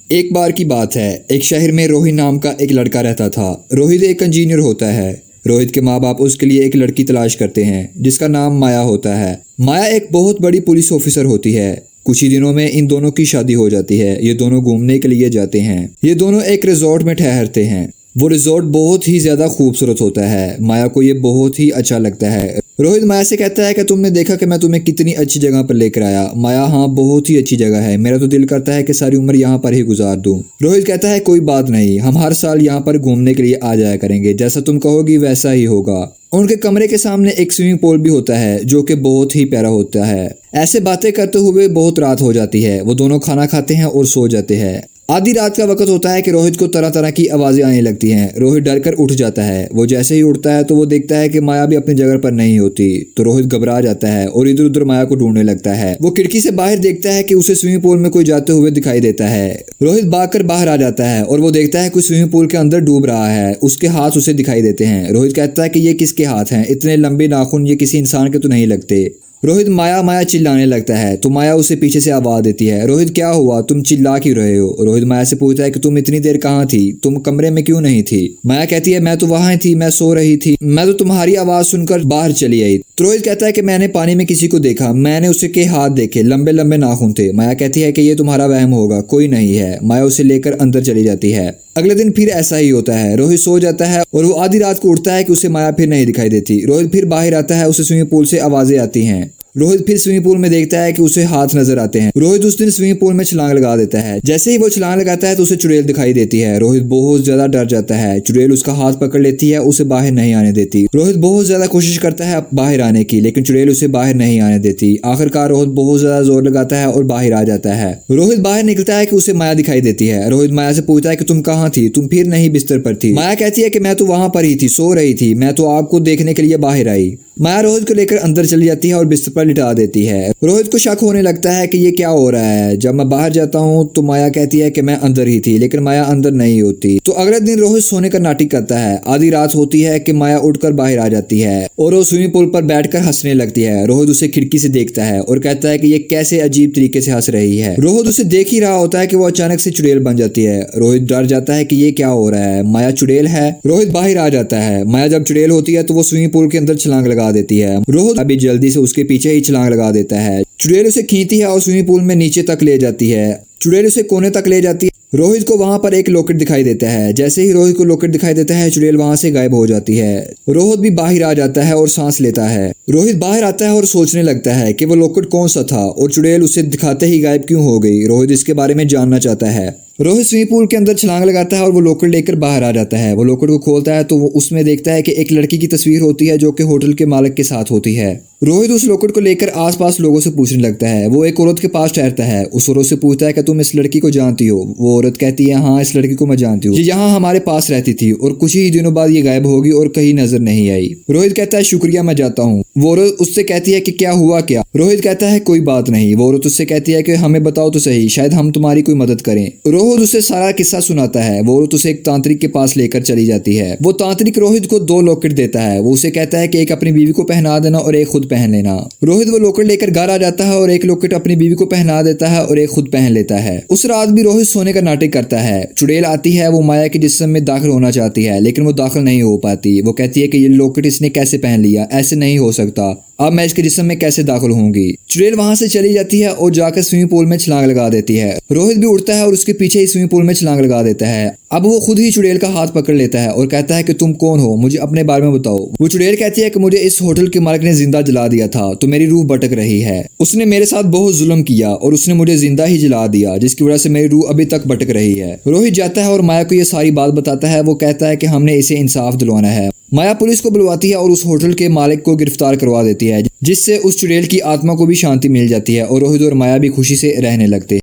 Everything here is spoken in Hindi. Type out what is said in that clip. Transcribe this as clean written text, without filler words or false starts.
एक बार की बात है, एक शहर में रोहित नाम का एक लड़का रहता था। रोहित एक इंजीनियर होता है। रोहित के माँ बाप उसके लिए एक लड़की तलाश करते हैं जिसका नाम माया होता है। माया एक बहुत बड़ी पुलिस ऑफिसर होती है। कुछ ही दिनों में इन दोनों की शादी हो जाती है। ये दोनों घूमने के लिए जाते हैं। ये दोनों एक रिजॉर्ट में ठहरते हैं। वो रिजॉर्ट बहुत ही ज्यादा खूबसूरत होता है। माया को ये बहुत ही अच्छा लगता है। रोहित माया से कहता है कि तुमने देखा कि मैं तुम्हें कितनी अच्छी जगह पर लेकर आया। माया, हाँ बहुत ही अच्छी जगह है, मेरा तो दिल करता है कि सारी उम्र यहाँ पर ही गुजार दूं। रोहित कहता है कोई बात नहीं, हम हर साल यहाँ पर घूमने के लिए आ जाया करेंगे, जैसा तुम कहोगी वैसा ही होगा। उनके कमरे के सामने एक स्विमिंग पूल भी होता है जो कि बहुत ही प्यारा होता है। ऐसे बातें करते हुए बहुत रात हो जाती है। वो दोनों खाना खाते हैं और सो जाते हैं। आधी रात का वक्त होता है कि रोहित को तरह तरह की आवाजें आने लगती हैं। रोहित डर कर उठ जाता है। वो जैसे ही उठता है तो वो देखता है कि माया भी अपनी जगह पर नहीं होती। तो रोहित घबरा जाता है और इधर उधर माया को ढूंढने लगता है। वो खिड़की से बाहर देखता है कि उसे स्विमिंग पूल में कोई जाते हुए दिखाई देता है। रोहित भागकर बाहर आ जाता है और वो देखता है कोई स्विमिंग पूल के अंदर डूब रहा है। उसके हाथ उसे दिखाई देते हैं। रोहित कहता है कि ये किसके हाथ हैं, इतने लंबे नाखून ये किसी इंसान के तो नहीं लगते। रोहित माया माया चिल्लाने लगता है तो माया उसे पीछे से आवाज देती है, रोहित क्या हुआ, तुम चिल्ला क्यों रहे हो। रोहित माया से पूछता है कि तुम इतनी देर कहाँ थी, तुम कमरे में क्यों नहीं थी। माया कहती है मैं तो वहां थी, मैं सो रही थी, मैं तो तुम्हारी आवाज सुनकर बाहर चली आई। तो रोहित कहता है कि मैंने पानी में किसी को देखा, मैंने उसके हाथ देखे, लंबे लंबे नाखून थे। माया कहती है कि ये तुम्हारा वहम होगा, कोई नहीं है। माया उसे लेकर अंदर चली जाती है। अगले दिन फिर ऐसा ही होता है। रोहित सो जाता है और वो आधी रात को उठता है कि उसे माया फिर नहीं दिखाई देती। रोहित फिर बाहर आता है, उसे स्विमिंग पूल से आवाजें आती हैं। रोहित फिर स्विमिंग पूल में देखता है कि उसे हाथ नजर आते हैं। रोहित उस दिन स्विमिंग पूल में छलांग लगा देता है। जैसे ही वो छलांग लगाता है तो उसे चुड़ैल दिखाई देती है। रोहित बहुत ज्यादा डर जाता है। चुड़ैल उसका हाथ पकड़ लेती है, उसे बाहर नहीं आने देती। रोहित बहुत ज्यादा कोशिश करता है बाहर आने की, लेकिन चुड़ैल उसे बाहर नहीं आने देती। आखिरकार रोहित बहुत ज्यादा जोर लगाता है और बाहर आ जाता है। रोहित बाहर निकलता है कि उसे माया दिखाई देती है। रोहित माया से पूछता है कि तुम कहाँ थी, तुम फिर नहीं बिस्तर पर थी। माया कहती है कि मैं तो वहां पर ही थी, सो रही थी, मैं तो आपको देखने के लिए बाहर आई। माया रोहित को लेकर अंदर चली जाती है और बिस्तर पर लिटा देती है। रोहित को शक होने लगता है कि ये क्या हो रहा है। जब मैं बाहर जाता हूँ तो माया कहती है कि मैं अंदर ही थी, लेकिन माया अंदर नहीं होती। तो अगले दिन रोहित सोने का नाटक करता है। आधी रात होती है कि माया उठकर बाहर आ जाती है और वो स्विमिंग पूल पर बैठकर हंसने लगती है। रोहित उसे खिड़की से देखता है और कहता है कि ये कैसे अजीब तरीके से हंस रही है। रोहित उसे देख ही रहा होता है कि वो अचानक से चुड़ैल बन जाती है। रोहित डर जाता है कि ये क्या हो रहा है, माया चुड़ैल है। रोहित बाहर आ जाता है। माया जब चुड़ैल होती है तो वो स्विमिंग पूल के अंदर छलांग लगा देती है। रोहित अभी जल्दी से उसके पीछे ही छलांग लगा देता है। चुड़ैल उसे खींचती है और स्विमिंग पूल में नीचे तक ले जाती है। चुड़ैल उसे कोने तक ले जाती है। रोहित को वहां पर एक लॉकेट दिखाई देता है। जैसे ही रोहित को लॉकेट दिखाई देता है चुड़ैल वहां से गायब हो जाती है। रोहित भी बाहर आ जाता है और सांस लेता है। रोहित बाहर आता है और सोचने लगता है कि वो लॉकेट कौन सा था और चुड़ैल उसे दिखाते ही गायब क्यों हो गई। रोहित इसके बारे में जानना चाहता है। रोहित स्विमिंग पूल के अंदर छलांग लगाता है और वो लॉकेट लेकर बाहर आ जाता है। वो लॉकेट को खोलता है तो वो उसमें देखता है कि एक लड़की की तस्वीर होती है जो कि होटल के मालिक के साथ होती है। रोहित उस लॉकेट को लेकर आसपास लोगों से पूछने लगता है। वो एक औरत के पास ठहरता है। उस औरत से पूछता है कि तुम इस लड़की को जानती हो। वो औरत कहती है हाँ, इस लड़की को मैं जानती हूँ, ये यहाँ हमारे पास रहती थी और कुछ ही दिनों बाद ये गायब होगी और कहीं नजर नहीं आई। रोहित कहता है शुक्रिया, मैं जाता हूँ। वो औरत उससे कहती है कि क्या हुआ क्या। रोहित कहता है कोई बात नहीं। वो औरत उससे कहती है कि हमें बताओ तो सही, शायद हम तुम्हारी कोई मदद करें। रोहित उसे सारा किस्सा सुनाता है। वो औरत उसे एक तांत्रिक के पास लेकर चली जाती है। वो तांत्रिक रोहित को 2 लॉकेट देता है। वो उसे कहता है कि एक अपनी बीवी को पहना देना और एक खुद पहन लेना। रोहित वो लॉकेट लेकर घर आ जाता है और एक लॉकेट अपनी बीवी को पहना देता है और एक खुद पहन लेता है। उस रात भी रोहित सोने का नाटक करता है। चुड़ैल आती है, वो माया के जिस्म में दाखिल होना चाहती है लेकिन वो दाखिल नहीं हो पाती। वो कहती है कि ये लॉकेट इसने कैसे पहन लिया, ऐसे नहीं हो सकता, अब मैं इसके जिस्म में कैसे दाखिल होंगी। चुड़ैल वहां से चली जाती है और जाकर स्विमिंग पूल में छलांग लगा देती है। रोहित भी उठता है और उसके पीछे ही स्विमिंग पूल में छलांग लगा देता है। अब वो खुद ही चुड़ैल का हाथ पकड़ लेता है और कहता है कि तुम कौन हो, मुझे अपने बारे में बताओ। वो चुड़ैल कहती है कि मुझे इस होटल के मालिक ने जिंदा जला दिया था तो मेरी रूह भटक रही है। उसने मेरे साथ बहुत जुल्म किया और उसने मुझे जिंदा ही जला दिया, जिसकी वजह से मेरी रूह अभी तक भटक रही है। रोहित जाता है और माया को ये सारी बात बताता है। वो कहता है कि हमने इसे इंसाफ दिलवाना है। माया पुलिस को बुलवाती है और उस होटल के मालिक को गिरफ्तार करवा देती है, जिससे उस चुड़ैल की आत्मा को भी शांति मिल जाती है और रोहित और माया भी खुशी से रहने लगते हैं।